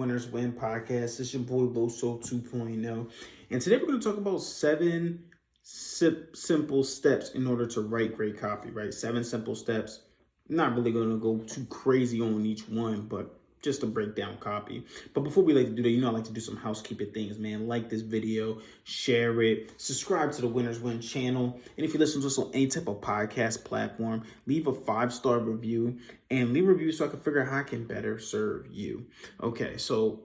Winners Win podcast. It's your boy Loso 2.0. And today we're going to talk about seven simple steps in order to write great copy, right? 7 simple steps. I'm not really going to go too crazy on each one, but just to break down copy. But before we like to do that, I like to do some housekeeping things, man. Like this video, share it, subscribe to the Winners Win channel. And if you listen to us on any type of podcast platform, leave a 5-star review and leave a review so I can figure out how I can better serve you. Okay, so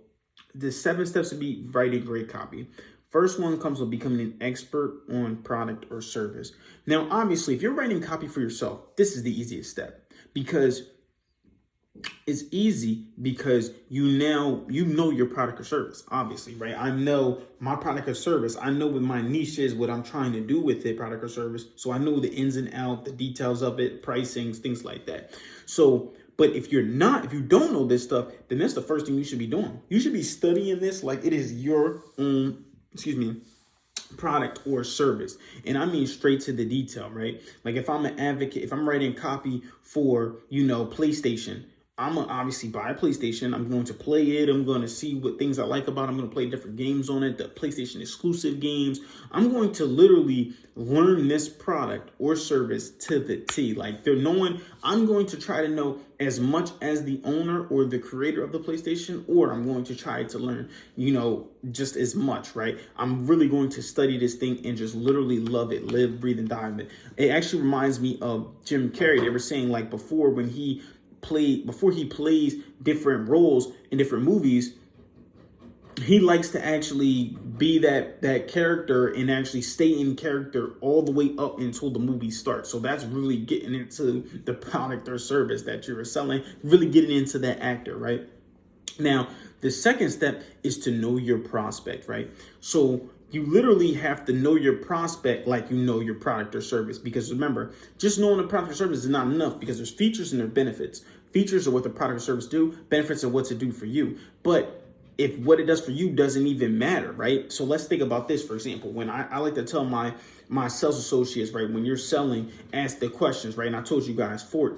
the 7 steps to be writing great copy. First one comes with becoming an expert on product or service. Now, obviously, if you're writing copy for yourself, this is the easiest step because it's easy because you know your product or service, obviously, right? I know my product or service. I know what my niche is, what I'm trying to do with it, product or service. So I know the ins and outs, the details of it, pricings, things like that. So, but if you don't know this stuff, then that's the first thing you should be doing. You should be studying this like it is your own, product or service. And I mean straight to the detail, right? Like if I'm an advocate, if I'm writing copy for, PlayStation, I'm going to obviously buy a PlayStation. I'm going to play it. I'm going to see what things I like about it. I'm going to play different games on it, the PlayStation exclusive games. I'm going to literally learn this product or service to the T. Like I'm going to try to know as much as the owner or the creator of the PlayStation, or I'm going to try to learn, just as much, right? I'm really going to study this thing and just literally love it, live, breathe, and die in it. It actually reminds me of Jim Carrey. They were saying like before he plays different roles in different movies, he likes to actually be that character and actually stay in character all the way up until the movie starts. So that's really getting into the product or service that you're selling, really getting into that actor, right? Now, the second step is to know your prospect, right? So you literally have to know your prospect like you know your product or service. Because remember, just knowing the product or service is not enough because there's features and there's benefits. Features are what the product or service do. Benefits are what to do for you. But if what it does for you doesn't even matter, right? So let's think about this, for example. When I like to tell my sales associates, right, when you're selling, ask the questions, right? And I told you guys 4,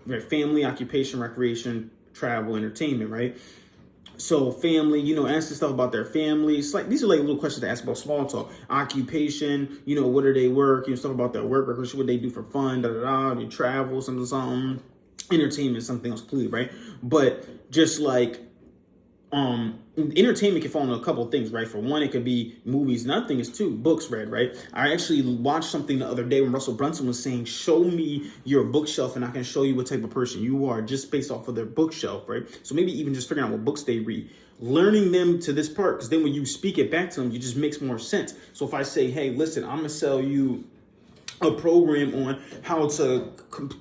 right? Family, occupation, recreation, travel, entertainment, right? So family, ask the stuff about their families. Like these are like little questions to ask about small talk. Occupation, what do they work? Stuff about their work, what they do for fun, they travel, something. Entertainment, something else completely, right? But just like entertainment can fall into a couple of things, right? For one, it could be movies. Another thing is books read, right? I actually watched something the other day when Russell Brunson was saying, show me your bookshelf and I can show you what type of person you are just based off of their bookshelf, right? So maybe even just figuring out what books they read, learning them to this part, because then when you speak it back to them, it just makes more sense. So if I say, hey, listen, I'm gonna sell you a program on how to,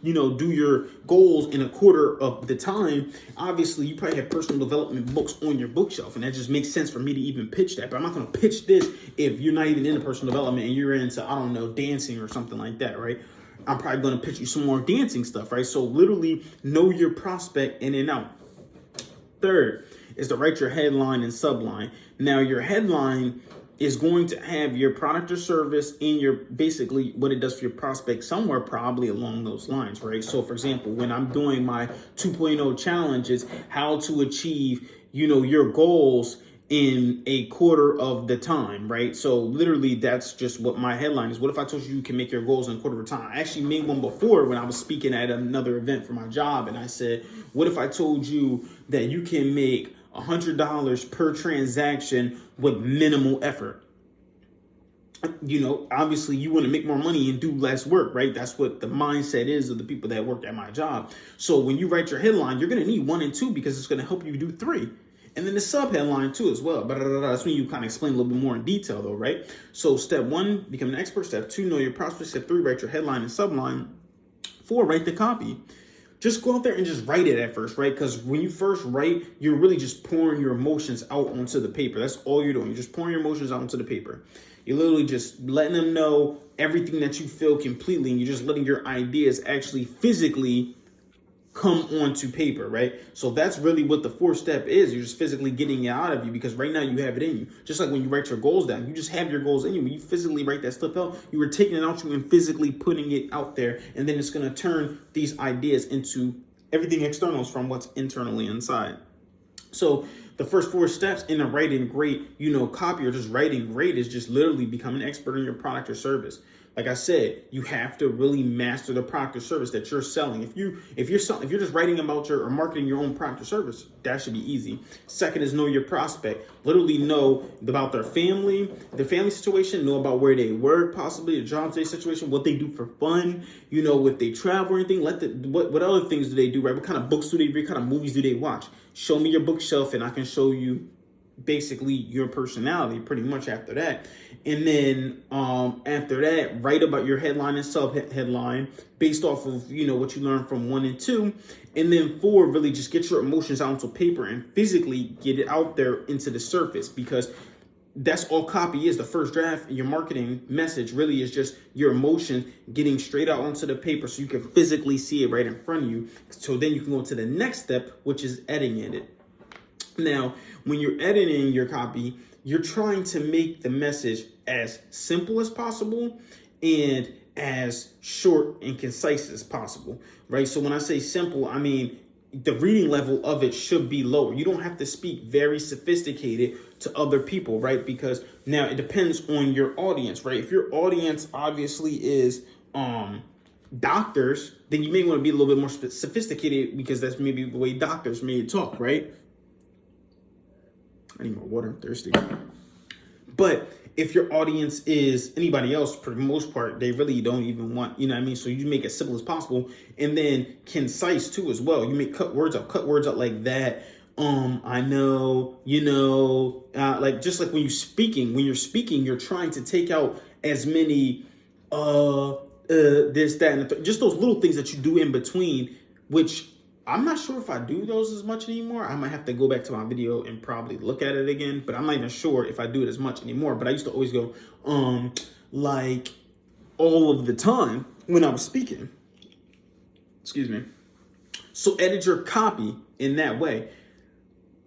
do your goals in a quarter of the time. Obviously, you probably have personal development books on your bookshelf, and that just makes sense for me to even pitch that. But I'm not going to pitch this if you're not even into personal development and you're into, dancing or something like that, right? I'm probably going to pitch you some more dancing stuff, right? So literally know your prospect in and out. Third is to write your headline and subline. Now, your headline is going to have your product or service in your, basically what it does for your prospect somewhere probably along those lines, right? So for example, when I'm doing my 2.0 challenges, how to achieve, your goals in a quarter of the time, right? So literally that's just what my headline is. What if I told you can make your goals in a quarter of the time? I actually made one before when I was speaking at another event for my job. And I said, what if I told you that you can make $100 per transaction with minimal effort? Obviously you want to make more money and do less work, right? That's what the mindset is of the people that work at my job. So when you write your headline, you're going to need 1 and 2 because it's going to help you do 3. And then the sub headline too as well. That's when you kind of explain a little bit more in detail though, right? So step 1, become an expert. Step 2, know your prospect. Step 3, write your headline and subline. 4, write the copy. Just go out there and just write it at first, right? Because when you first write, you're really just pouring your emotions out onto the paper. That's all you're doing. You're just pouring your emotions out onto the paper. You're literally just letting them know everything that you feel completely, and you're just letting your ideas actually physically come onto paper, right? So that's really what the 4th step is. You're just physically getting it out of you because right now you have it in you. Just like when you write your goals down, you just have your goals in you. When you physically write that stuff out, you were taking it out you and physically putting it out there. And then it's going to turn these ideas into everything externals from what's internally inside. So the first 4 steps in a writing great, copy or just writing great is just literally becoming an expert in your product or service. Like I said, you have to really master the product or service that you're selling. If you're just writing about your or marketing your own product or service, that should be easy. Second is know your prospect. Literally know about their family situation, know about where they work, possibly a job day situation, what they do for fun, if they travel or anything. What other things do they do, right? What kind of books do they read? What kind of movies do they watch? Show me your bookshelf and I can show you basically your personality pretty much after that. And then after that, write about your headline and sub headline based off of what you learned from 1 and 2. And then 4, really just get your emotions out onto paper and physically get it out there into the surface, because that's all copy is. The first draft, your marketing message really is just your emotion getting straight out onto the paper so you can physically see it right in front of you. So then you can go to the next step, which is editing it. Now, when you're editing your copy, you're trying to make the message as simple as possible and as short and concise as possible, right? So when I say simple, I mean the reading level of it should be lower. You don't have to speak very sophisticated to other people, right? Because now it depends on your audience, right? If your audience obviously is doctors, then you may want to be a little bit more sophisticated, because that's maybe the way doctors may talk, right? I need more water, I'm thirsty. But if your audience is anybody else, for the most part, they really don't even want, So you make it simple as possible, and then concise too as well. You make cut words out like that. I know, like just like when you're speaking, you're trying to take out as many, this, that, and just those little things that you do in between, which I'm not sure if I do those as much anymore. I might have to go back to my video and probably look at it again, but I'm not even sure if I do it as much anymore. But I used to always go, like all of the time when I was speaking. Excuse me. So edit your copy in that way.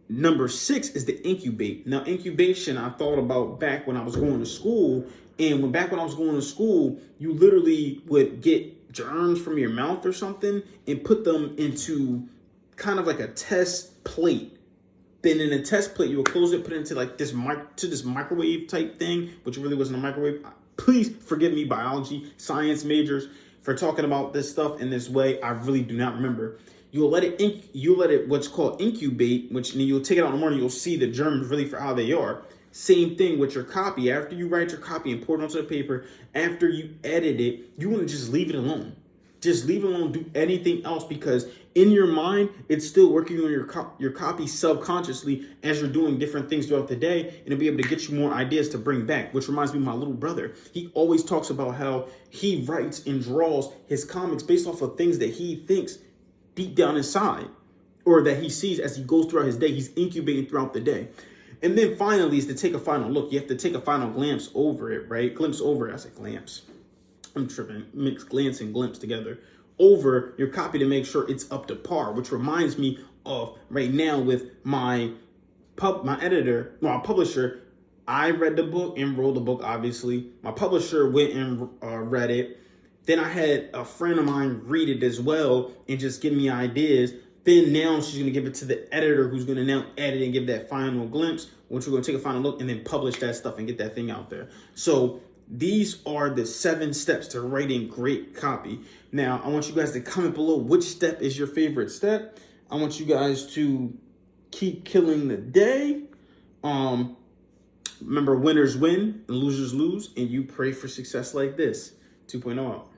Number 6 is the incubate. Now, incubation, I thought about back when I was going to school. And back when I was going to school, you literally would get germs from your mouth or something and put them into kind of like a test plate. Then in a test plate, you would close it, put it into like this microwave type thing, which really wasn't a microwave. Please forgive me, biology, science majors, for talking about this stuff in this way. I really do not remember. You'll let it what's called incubate, which you'll take it out in the morning. You'll see the germs really for how they are. Same thing with your copy. After you write your copy and pour it onto the paper, after you edit it, you want to just leave it alone. Just leave it alone. Do anything else, because in your mind, it's still working on your copy subconsciously as you're doing different things throughout the day, and it'll be able to get you more ideas to bring back, which reminds me of my little brother. He always talks about how he writes and draws his comics based off of things that he thinks deep down inside, or that he sees as he goes throughout his day. He's incubating throughout the day. And then finally is to take a final look. You have to take a final glance over it, right? Glimpse over it. I said glimpse. I'm tripping. Mix glance and glimpse together. Over your copy to make sure it's up to par, which reminds me of right now with my publisher. I read the book and wrote the book, obviously. My publisher went and read it. Then I had a friend of mine read it as well and just give me ideas. Then now she's going to give it to the editor, who's going to now edit and give that final glimpse, which we're going to take a final look and then publish that stuff and get that thing out there. So these are the 7 steps to writing great copy. Now, I want you guys to comment below which step is your favorite step. I want you guys to keep killing the day. Remember, winners win and losers lose, and you pray for success like this. 2.0 out.